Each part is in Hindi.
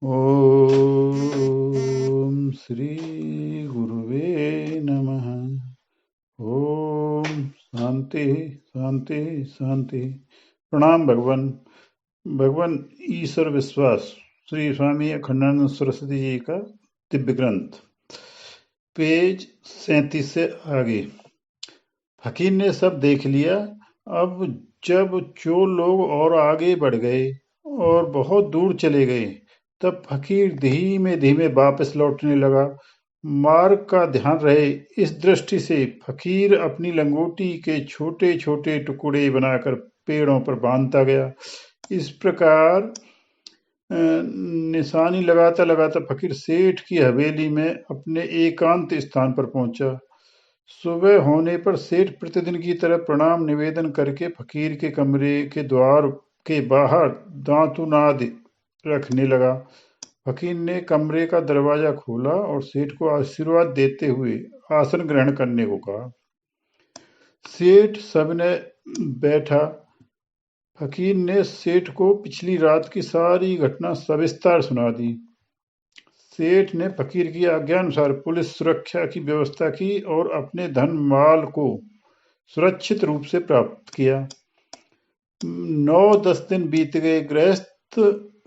ओम श्री गुरुवे नमः। ओम शांति शांति शांति। प्रणाम भगवान। भगवान ईश्वर विश्वास श्री स्वामी अखंडानंद सरस्वती जी का दिव्य ग्रंथ, पेज 37 से आगे। फकीर ने सब देख लिया। अब जब चोर लोग और आगे बढ़ गए और बहुत दूर चले गए, तब फकीर धीमे धीमे वापस लौटने लगा। मार्ग का ध्यान रहे, इस दृष्टि से फकीर अपनी लंगोटी के छोटे छोटे टुकड़े बनाकर पेड़ों पर बांधता गया। इस प्रकार निशानी लगाता लगाता फकीर सेठ की हवेली में अपने एकांत स्थान पर पहुंचा। सुबह होने पर सेठ प्रतिदिन की तरह प्रणाम निवेदन करके फकीर के कमरे के द्वार के बाहर दांतुनाद रखने लगा। फकीर ने कमरे का दरवाजा खोला और सेठ को आशीर्वाद देते हुए आसन ग्रहण करने को कहा। सेठ सबने बैठा। फकीर ने सेठ को पिछली रात की सारी घटना सविस्तार सुना दी। सेठ ने फकीर की आज्ञानुसार पुलिस सुरक्षा की व्यवस्था की और अपने धन माल को सुरक्षित रूप से प्राप्त किया। 9-10 दिन बीत गए। गृहस्थ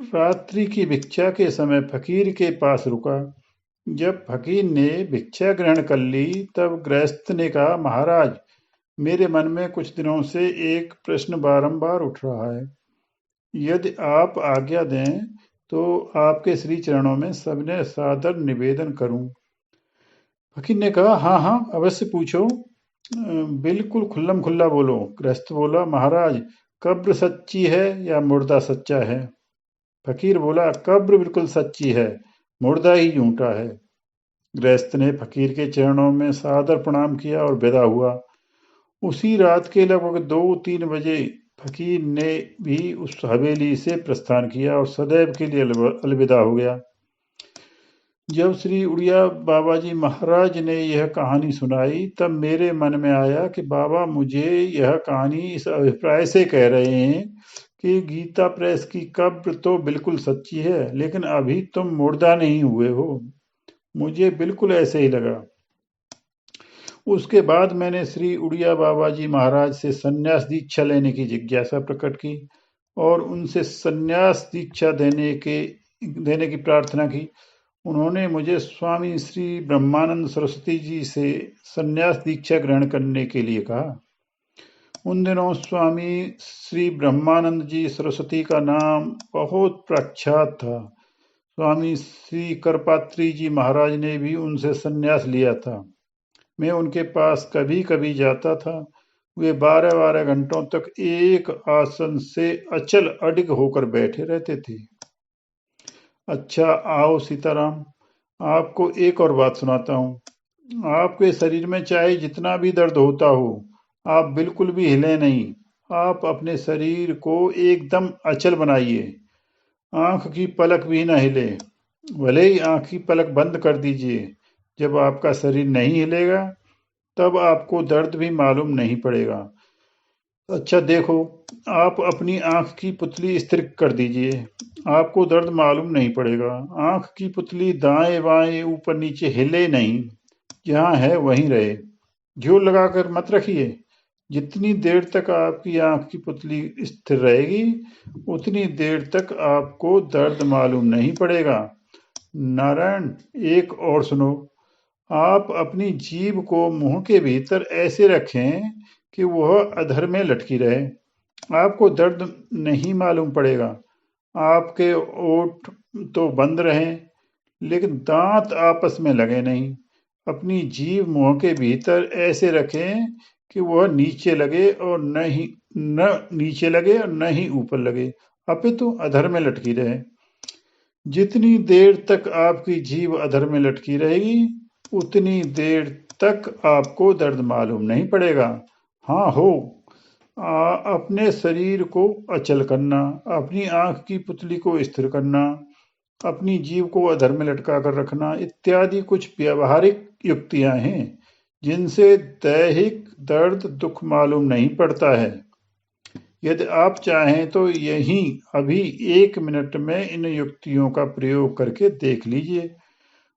रात्रि की भिक्षा के समय फकीर के पास रुका। जब फकीर ने भिक्षा ग्रहण कर ली, तब गृहस्थ ने कहा, महाराज, मेरे मन में कुछ दिनों से एक प्रश्न बारंबार उठ रहा है। यदि आप आज्ञा दें तो आपके श्री चरणों में सबने सादर निवेदन करूं। फकीर ने कहा, हाँ हाँ, अवश्य पूछो। बिल्कुल खुल्लम खुल्ला बोलो। गृहस्थ बोला, महाराज, कब्र सच्ची है या मुर्दा सच्चा है? फकीर बोला, कब्र बिल्कुल सच्ची है, मुर्दा ही झूठा है। गृहस्थ ने फकीर के चरणों में सादर प्रणाम किया और विदा हुआ। उसी रात के लगभग 2-3 बजे फकीर ने भी उस हवेली से प्रस्थान किया और सदैव के लिए अलविदा हो गया। जब श्री उड़िया बाबा जी महाराज ने यह कहानी सुनाई, तब मेरे मन में आया कि बाबा मुझे यह कहानी इस अभिप्राय से कह रहे हैं कि गीता प्रेस की कब्र तो बिल्कुल सच्ची है, लेकिन अभी तुम मुर्दा नहीं हुए हो। मुझे बिल्कुल ऐसे ही लगा। उसके बाद मैंने श्री उड़िया बाबा जी महाराज से संन्यास दीक्षा लेने की जिज्ञासा प्रकट की और उनसे संन्यास दीक्षा देने की प्रार्थना की। उन्होंने मुझे स्वामी श्री ब्रह्मानंद सरस्वती जी से संन्यास दीक्षा ग्रहण करने के लिए कहा। उन दिनों स्वामी श्री ब्रह्मानंद जी सरस्वती का नाम बहुत प्रख्यात था। स्वामी श्री करपात्री जी महाराज ने भी उनसे संन्यास लिया था। मैं उनके पास कभी कभी जाता था। वे 12-12 घंटों तक एक आसन से अचल अडिग होकर बैठे रहते थे। अच्छा, आओ सीताराम, आपको एक और बात सुनाता हूँ। आपके शरीर में चाहे जितना भी दर्द होता हो, आप बिल्कुल भी हिले नहीं। आप अपने शरीर को एकदम अचल बनाइए। आंख की पलक भी न हिले। भले ही आंख की पलक बंद कर दीजिए। जब आपका शरीर नहीं हिलेगा, तब आपको दर्द भी मालूम नहीं पड़ेगा। अच्छा देखो, आप अपनी आंख की पुतली स्थिर कर दीजिए। आपको दर्द मालूम नहीं पड़ेगा। आंख की पुतली दाएं बाएं ऊपर नीचे हिले नहीं, जहां है वहीं रहे। जोर लगाकर मत रखिए। जितनी देर तक आपकी आंख की पुतली स्थिर रहेगी, उतनी देर तक आपको दर्द मालूम नहीं पड़ेगा। नारायण, एक और सुनो। आप अपनी जीभ को मुंह के भीतर ऐसे रखें कि वह अधर में लटकी रहे। आपको दर्द नहीं मालूम पड़ेगा। आपके ओठ तो बंद रहें, लेकिन दांत आपस में लगे नहीं। अपनी जीभ मुंह के भीतर ऐसे रखें कि वह नीचे लगे और न ही ऊपर लगे, अपितु अधर में लटकी रहे। जितनी देर तक आपकी जीभ अधर में लटकी रहेगी, उतनी देर तक आपको दर्द मालूम नहीं पड़ेगा। हाँ हो, अपने शरीर को अचल करना, अपनी आंख की पुतली को स्थिर करना, अपनी जीभ को अधर में लटका कर रखना इत्यादि कुछ व्यवहारिक युक्तियां हैं, जिनसे दैहिक दर्द दुख मालूम नहीं पड़ता है। यदि आप चाहें तो यहीं अभी 1 मिनट में इन युक्तियों का प्रयोग करके देख लीजिए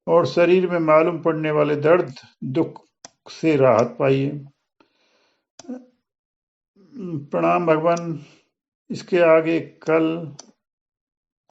और शरीर में मालूम पड़ने वाले दर्द, दुख से राहत पाइए। प्रणाम भगवान। इसके आगे कल